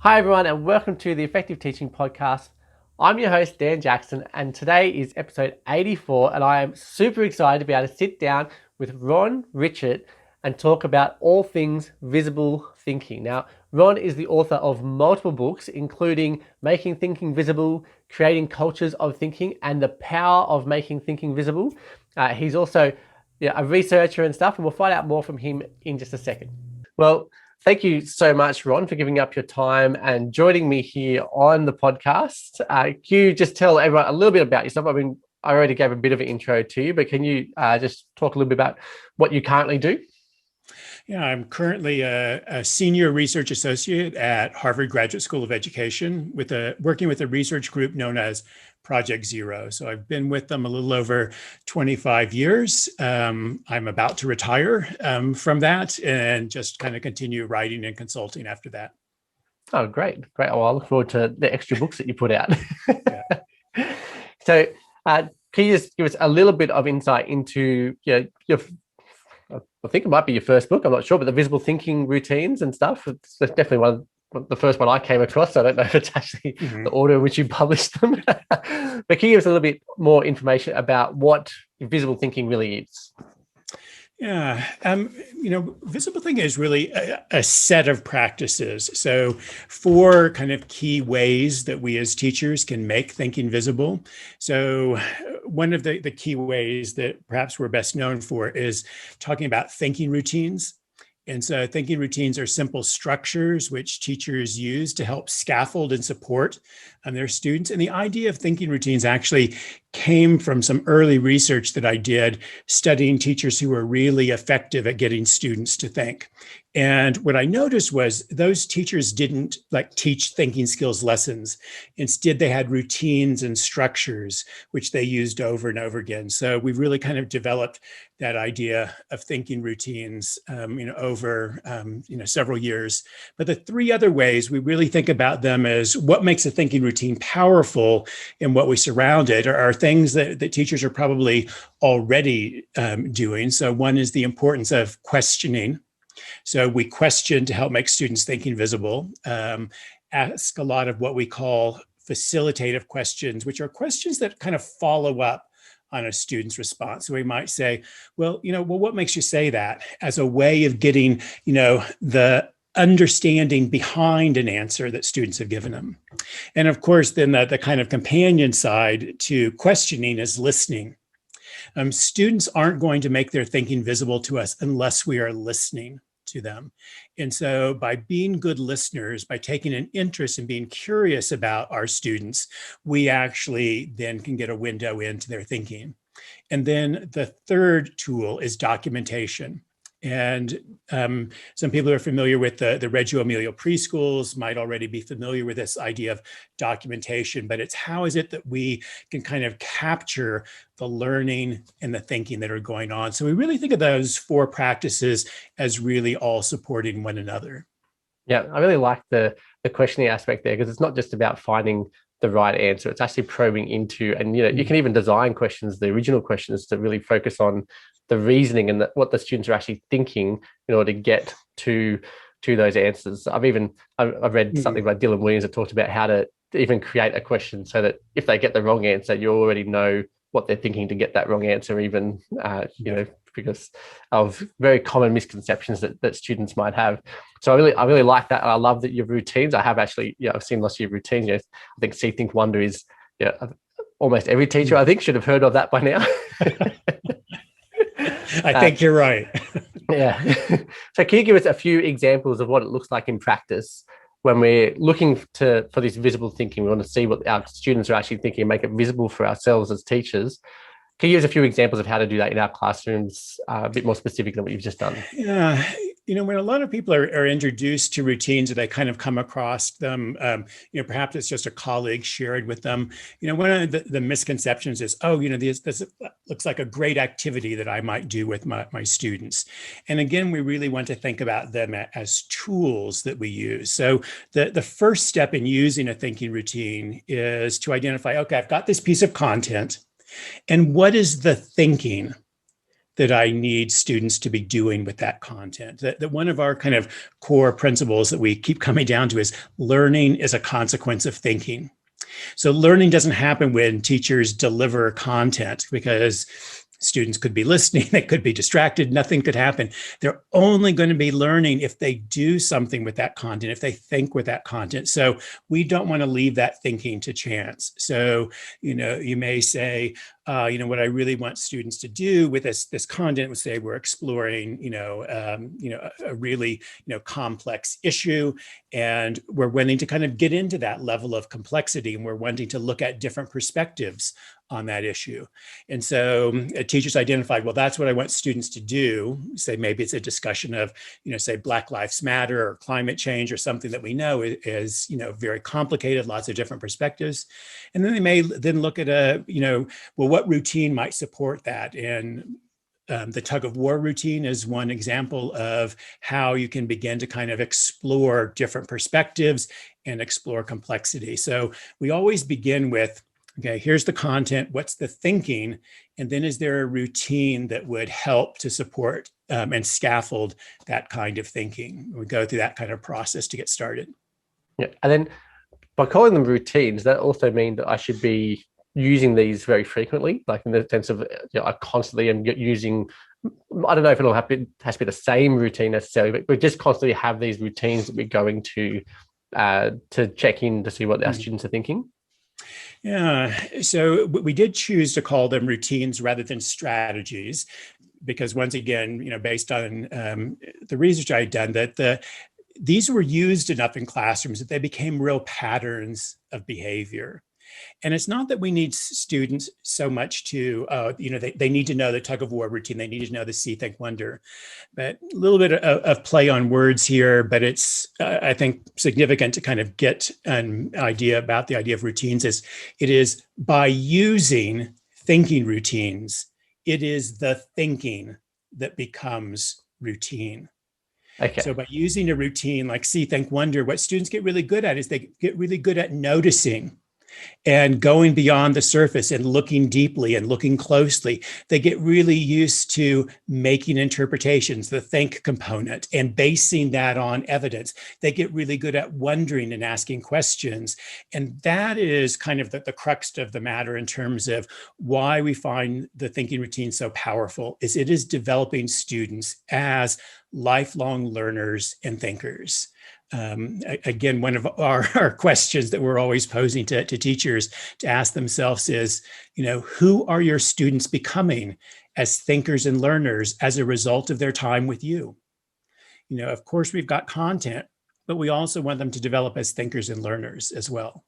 Hi, everyone, and welcome to the Effective Teaching Podcast. I'm your host, Dan Jackson, and today is episode 84, and I am super excited to be able to sit down with Ron Richhart and talk about all things visible thinking. Now, Ron is the author of multiple books, including Making Thinking Visible, Creating Cultures of Thinking, and The Power of Making Thinking Visible. He's also a researcher and stuff, and we'll find out more from him in just a second. Well, thank you so much, Ron, for giving up your time and joining me here on the podcast. Can you just tell everyone a little bit about yourself? I mean, I already gave a bit of an intro to you, but can you just talk a little bit about what you currently do? Yeah, I'm currently a senior research associate at Harvard Graduate School of Education working with a research group known as Project Zero. So I've been with them a little over 25 years. I'm about to retire from that and just kind of continue writing and consulting after that. Oh, great. Great. Well, I look forward to the extra books that you put out. Yeah. So can you just give us a little bit of insight into your I think it might be your first book, I'm not sure, but the visible thinking routines and stuff. It's definitely the first one I came across. So I don't know if it's actually the order in which you published them. But can you give us a little bit more information about what visible thinking really is? Yeah, visible thinking is really a set of practices. So, four kind of key ways that we as teachers can make thinking visible. So, one of the key ways that perhaps we're best known for is talking about thinking routines. And so thinking routines are simple structures which teachers use to help scaffold and support their students. And the idea of thinking routines actually came from some early research that I did studying teachers who were really effective at getting students to think. And what I noticed was those teachers didn't teach thinking skills lessons. Instead, they had routines and structures which they used over and over again. So we really kind of developed that idea of thinking routines, over several years. But the three other ways we really think about them as what makes a thinking routine powerful and what we surround it are things that teachers are probably already doing. So one is the importance of questioning. So we question to help make students thinking visible, ask a lot of what we call facilitative questions, which are questions that kind of follow up on a student's response. So we might say, well, what makes you say that, as a way of getting, the understanding behind an answer that students have given them. And of course, then the kind of companion side to questioning is listening. Students aren't going to make their thinking visible to us unless we are listening to them. And so by being good listeners, by taking an interest in being curious about our students, we actually then can get a window into their thinking. And then the third tool is documentation. And some people who are familiar with the Reggio Emilia preschools might already be familiar with this idea of documentation, but it's how is it that we can kind of capture the learning and the thinking that are going on. So we really think of those four practices as really all supporting one another. Yeah, I really like the questioning aspect there, because it's not just about finding the right answer. It's actually probing into, and you can even design questions, the original questions, to really focus on the reasoning and what the students are actually thinking in order to get to those answers. I've read something by Dylan Williams that talked about how to even create a question so that if they get the wrong answer, you already know what they're thinking to get that wrong answer, even because of very common misconceptions that students might have. So I really like that. And I love that your routines. I have actually, I've seen lots of your routines. I think See, Think, Wonder is almost every teacher I think should have heard of that by now. I think you're right. Yeah. So can you give us a few examples of what it looks like in practice when we're looking for this visible thinking? We want to see what our students are actually thinking and make it visible for ourselves as teachers. Can you use a few examples of how to do that in our classrooms, a bit more specific than what you've just done? Yeah. When a lot of people are introduced to routines, or they kind of come across them, perhaps it's just a colleague shared with them. One of the misconceptions is, this looks like a great activity that I might do with my students. And again, we really want to think about them as tools that we use. So the first step in using a thinking routine is to identify, okay, I've got this piece of content, and what is the thinking that I need students to be doing with that content. That one of our kind of core principles that we keep coming down to is learning is a consequence of thinking. So learning doesn't happen when teachers deliver content because students could be listening, they could be distracted, nothing could happen. They're only going to be learning if they do something with that content, if they think with that content. So we don't want to leave that thinking to chance. So, you may say, what I really want students to do with this content would say we're exploring, a really, complex issue, and we're wanting to kind of get into that level of complexity, and we're wanting to look at different perspectives on that issue. And so teachers identified, well, that's what I want students to do. Say maybe it's a discussion of, say Black Lives Matter or climate change or something that we know is, very complicated, lots of different perspectives. And then they may then look at what routine might support that. And the tug of war routine is one example of how you can begin to kind of explore different perspectives and explore complexity. So we always begin with, okay, here's the content, what's the thinking, and then is there a routine that would help to support and scaffold that kind of thinking? We go through that kind of process to get started. Yeah, and then by calling them routines, that also mean that I should be using these very frequently, like in the sense of I constantly am using. I don't know if it'll has to be the same routine necessarily, but we just constantly have these routines that we're going to check in to see what our students are thinking. Yeah, so we did choose to call them routines rather than strategies, because once again, based on the research I had done, that these were used enough in classrooms that they became real patterns of behavior. And it's not that we need students so much to, they need to know the tug of war routine. They need to know the see, think, wonder. But a little bit of play on words here, but it's, I think, significant to kind of get an idea about the idea of routines. It is by using thinking routines, it is the thinking that becomes routine. Okay. So by using a routine like see, think, wonder, what students get really good at is they get really good at noticing and going beyond the surface and looking deeply and looking closely. They get really used to making interpretations, the think component, and basing that on evidence. They get really good at wondering and asking questions. And that is kind of the crux of the matter in terms of why we find the thinking routine so powerful, is it is developing students as lifelong learners and thinkers. Again, one of our questions that we're always posing to teachers to ask themselves is, who are your students becoming as thinkers and learners as a result of their time with you? Of course, we've got content, but we also want them to develop as thinkers and learners as well.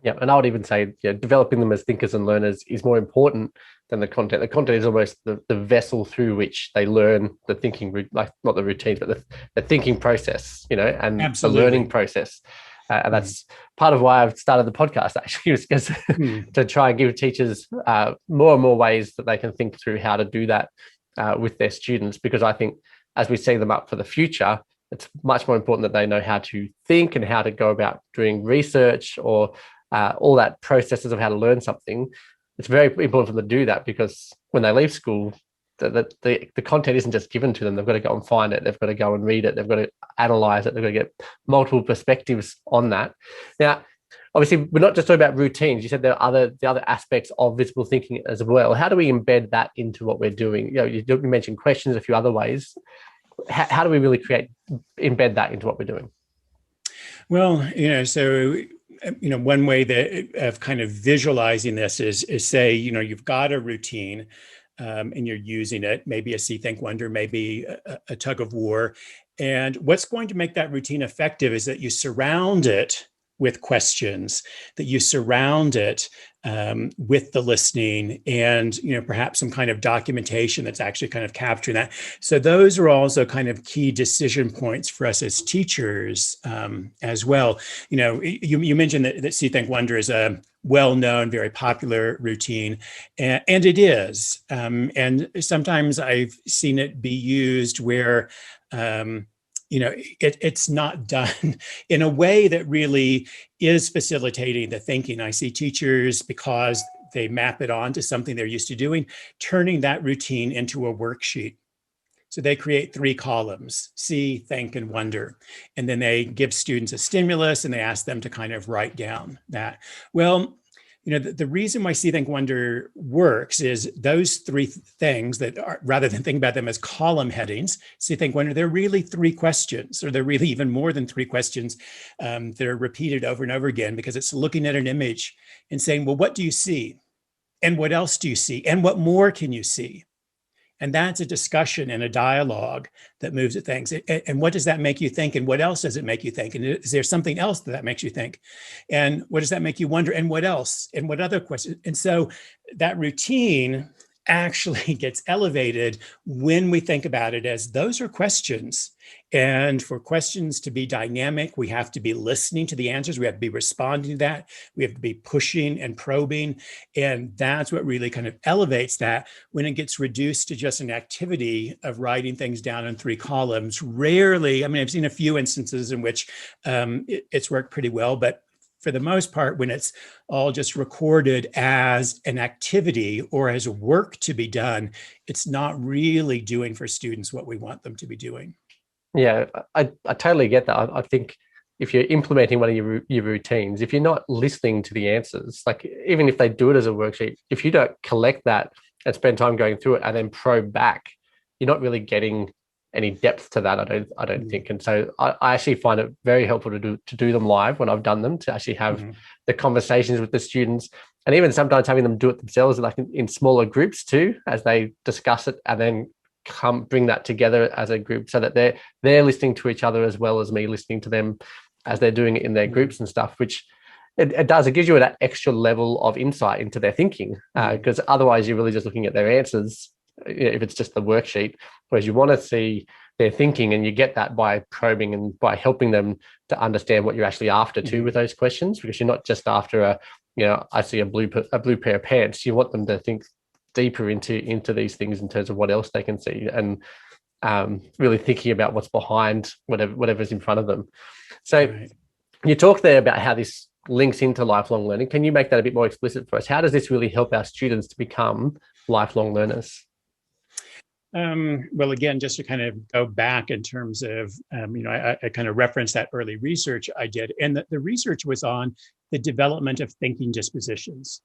Yeah, and I would even say developing them as thinkers and learners is more important than the content. The content is almost the vessel through which they learn the thinking, like not the routines, but the thinking process, and Absolutely. the learning process. And that's part of why I've started the podcast, actually, was because to try and give teachers more and more ways that they can think through how to do that with their students. Because I think as we set them up for the future, it's much more important that they know how to think and how to go about doing research or all that processes of how to learn something. It's very important for them to do that, because when they leave school, the content isn't just given to them. They've got to go and find it. They've got to go and read it. They've got to analyze it. They've got to get multiple perspectives on that. Now, obviously, we're not just talking about routines. You said there are the other aspects of visible thinking as well. How do we embed that into what we're doing? You mentioned questions, a few other ways. How do we really embed that into what we're doing? Well, so one way of kind of visualizing this is say, you've got a routine and you're using it, maybe a see, think, wonder, maybe a tug of war. And what's going to make that routine effective is that you surround it with questions, that you surround it with the listening and, perhaps some kind of documentation that's actually kind of capturing that. So those are also kind of key decision points for us as teachers as well. You mentioned that see, think, wonder is a well-known, very popular routine, and it is. And sometimes I've seen it be used where it's not done in a way that really is facilitating the thinking. I see teachers, because they map it on to something they're used to doing, turning that routine into a worksheet. So they create 3 columns: see, think, and wonder. And then they give students a stimulus and they ask them to kind of write down that. Well, the reason why see, think, wonder works is those 3 things that are, rather than think about them as column headings, see, think, wonder, they're really 3 questions, or they're really even more than 3 questions that are repeated over and over again, because it's looking at an image and saying, well, what do you see? And what else do you see? And what more can you see? And that's a discussion and a dialogue that moves at things. And what does that make you think? And what else does it make you think? And is there something else that makes you think? And what does that make you wonder? And what else? And what other questions? And so that routine actually gets elevated when we think about it as those are questions. And for questions to be dynamic, we have to be listening to the answers. We have to be responding to that. We have to be pushing and probing. And that's what really kind of elevates that. When it gets reduced to just an activity of writing things down in 3 columns, rarely, I mean, I've seen a few instances in which it's worked pretty well, but for the most part, when it's all just recorded as an activity or as work to be done, it's not really doing for students what we want them to be doing. Yeah, I totally get that. I think if you're implementing one of your routines, if you're not listening to the answers, like even if they do it as a worksheet, if you don't collect that and spend time going through it and then probe back, you're not really getting any depth to that, I don't think. And so I actually find it very helpful to do them live when I've done them, to actually have the conversations with the students, and even sometimes having them do it themselves, like in smaller groups too, as they discuss it, and then bring that together as a group, so that they're listening to each other as well as me listening to them as they're doing it in their groups and stuff, which it gives you that extra level of insight into their thinking, because otherwise you're really just looking at their answers if it's just the worksheet, whereas you want to see their thinking, and you get that by probing and by helping them to understand what you're actually after too with those questions, because you're not just after I see a blue pair of pants. You want them to think deeper into these things in terms of what else they can see, and really thinking about what's behind whatever's in front of them. So you talked there about how this links into lifelong learning. Can you make that a bit more explicit for us? How does this really help our students to become lifelong learners? Well, again, just to kind of go back in terms of, I kind of referenced that early research I did, and the research was on the development of thinking dispositions.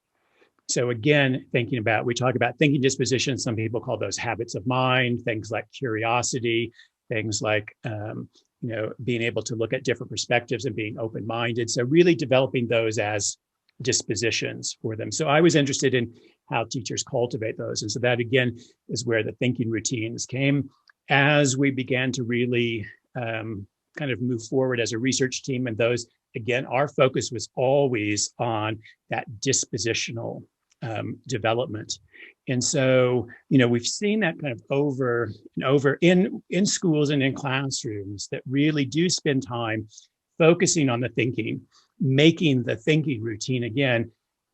So again, we talk about thinking dispositions. Some people call those habits of mind, things like curiosity, things like, being able to look at different perspectives and being open-minded. So really developing those as dispositions for them. So I was interested in how teachers cultivate those. And so that, again, is where the thinking routines came as we began to really kind of move forward as a research team. And those, again, our focus was always on that dispositional development. And so, we've seen that kind of over and over in schools and in classrooms that really do spend time focusing on the thinking, making the thinking routine. Again,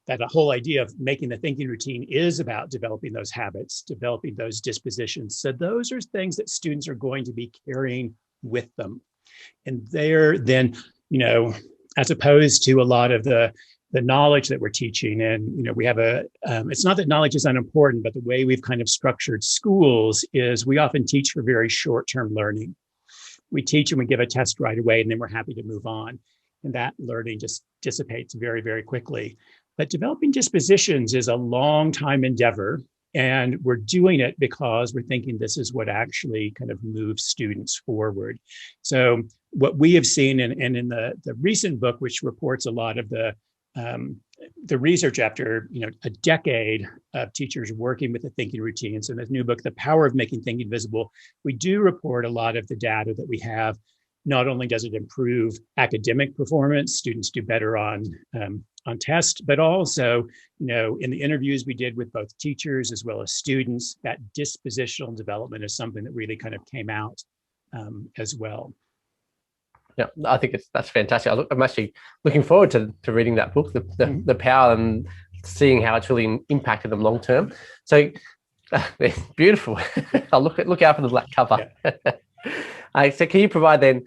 that whole idea of making the thinking routine is about developing those habits, developing those dispositions. So those are things that students are going to be carrying with them. And they're then, as opposed to a lot of the knowledge that we're teaching. And, we have it's not that knowledge is unimportant, but the way we've kind of structured schools is we often teach for very short-term learning. We teach and we give a test right away, and then we're happy to move on. And that learning just dissipates very, very quickly. But developing dispositions is a long time endeavor. And we're doing it because we're thinking this is what actually kind of moves students forward. So what we have seen, and in the recent book, which reports a lot of the research after a decade of teachers working with the thinking routines, and this new book, The Power of Making Thinking Visible, we do report a lot of the data that we have. Not only does it improve academic performance, students do better on tests, but also, in the interviews we did with both teachers as well as students, that dispositional development is something that really kind of came out as well. Yeah, I think that's fantastic. I'm actually looking forward to reading that book, the Power, and seeing how it's really impacted them long term. So beautiful. I'll look out for the black cover. Yeah. So can you provide then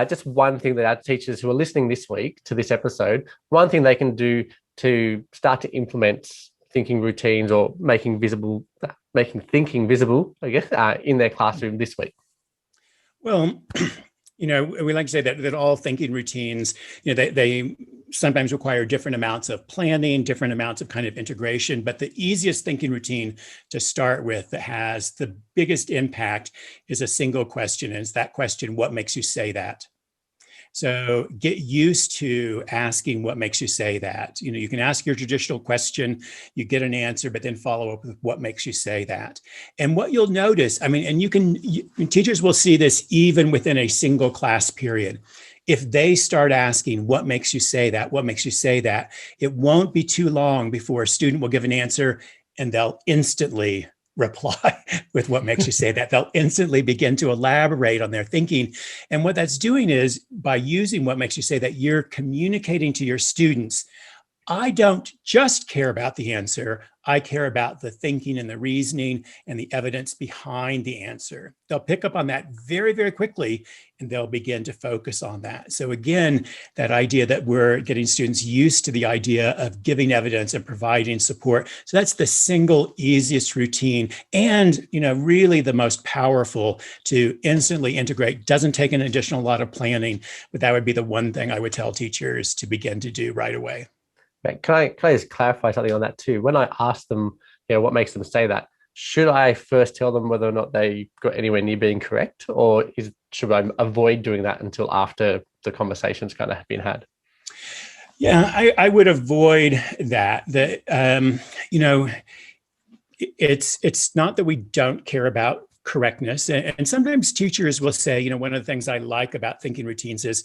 just one thing that our teachers who are listening this week to this episode, one thing they can do to start to implement thinking routines or making thinking visible, I guess, in their classroom this week? Well, we like to say that all thinking routines, they sometimes require different amounts of planning, different amounts of kind of integration. But the easiest thinking routine to start with that has the biggest impact is a single question. And it's that question, what makes you say that? So get used to asking what makes you say that. You can ask your traditional question, you get an answer, but then follow up with what makes you say that. And what you'll notice, teachers will see this even within a single class period. If they start asking, what makes you say that? What makes you say that? It won't be too long before a student will give an answer and they'll instantly reply with what makes you say that. They'll instantly begin to elaborate on their thinking. And what that's doing is, by using what makes you say that, you're communicating to your students, I don't just care about the answer. I care about the thinking and the reasoning and the evidence behind the answer. They'll pick up on that very, very quickly, and they'll begin to focus on that. So again, that idea that we're getting students used to the idea of giving evidence and providing support. So that's the single easiest routine, and really the most powerful to instantly integrate. Doesn't take an additional lot of planning, but that would be the one thing I would tell teachers to begin to do right away. Can I just clarify something on that too? When I ask them, what makes them say that, should I first tell them whether or not they got anywhere near being correct, or should I avoid doing that until after the conversation's kind of been had? Yeah, I would avoid that. It's not that we don't care about correctness, and sometimes teachers will say, one of the things I like about thinking routines is,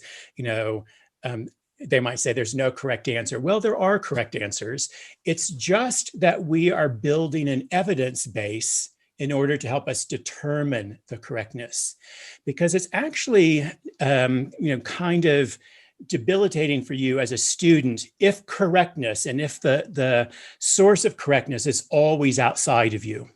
they might say there's no correct answer. Well, there are correct answers. It's just that we are building an evidence base in order to help us determine the correctness, because it's actually, kind of debilitating for you as a student if correctness and if the source of correctness is always outside of you.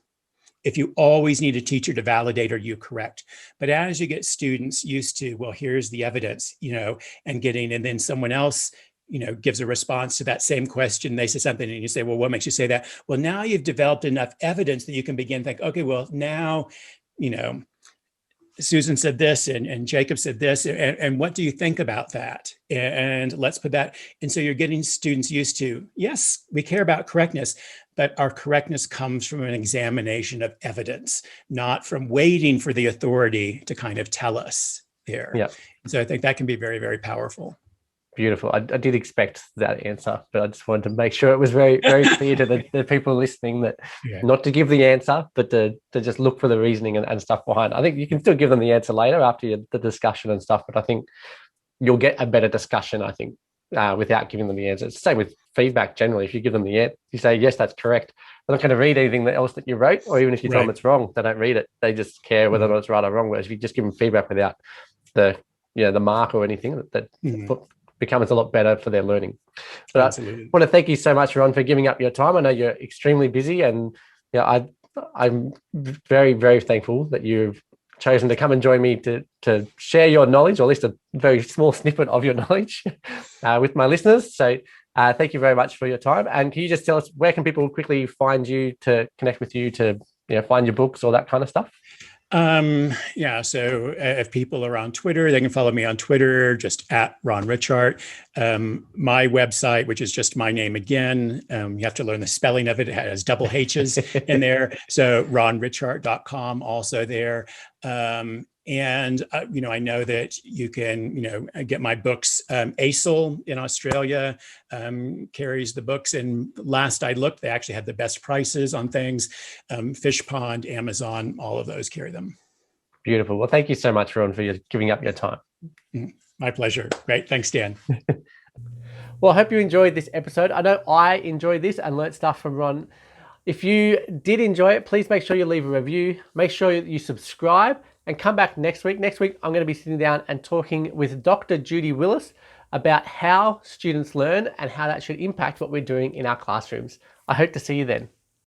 If you always need a teacher to validate, are you correct? But as you get students used to, well, here's the evidence, and then someone else, gives a response to that same question. They say something and you say, well, what makes you say that? Well, now you've developed enough evidence that you can begin to think, okay, well, now, Susan said this and Jacob said this, and what do you think about that? And let's put that. And so you're getting students used to, yes, we care about correctness, but our correctness comes from an examination of evidence, not from waiting for the authority to kind of tell us there. Yeah. So I think that can be very, very powerful. Beautiful. I did expect that answer, but I just wanted to make sure it was very, very clear to the people listening that not to give the answer, but to just look for the reasoning and stuff behind. I think you can still give them the answer later after the discussion and stuff, but I think you'll get a better discussion, I think, without giving them the answer. It's the same with feedback generally. If you give them the answer, you say, yes, that's correct. They're not going to read anything else that you wrote, or even if you tell them it's wrong, they don't read it. They just care whether or not it's right or wrong. Whereas if you just give them feedback without the mark or anything, that becomes a lot better for their learning. But I want to thank you so much, Ron, for giving up your time. I know you're extremely busy, and I'm very, very thankful that you've chosen to come and join me to share your knowledge, or at least a very small snippet of your knowledge with my listeners. So thank you very much for your time. And can you just tell us, where can people quickly find you, to connect with you, to find your books, all that kind of stuff? So if people are on Twitter, they can follow me on Twitter, just at Ron Richhart. My website, which is just my name again, you have to learn the spelling of it. It has double H's in there. So ronrichhart.com also there. I know that you can, get my books. ASIL in Australia carries the books. And last I looked, they actually had the best prices on things. Fish Pond, Amazon, all of those carry them. Beautiful. Well, thank you so much, Ron, for giving up your time. My pleasure. Great. Thanks, Dan. Well, I hope you enjoyed this episode. I know I enjoyed this and learned stuff from Ron. If you did enjoy it, please make sure you leave a review. Make sure you subscribe and come back next week. Next week, I'm going to be sitting down and talking with Dr. Judy Willis about how students learn and how that should impact what we're doing in our classrooms. I hope to see you then.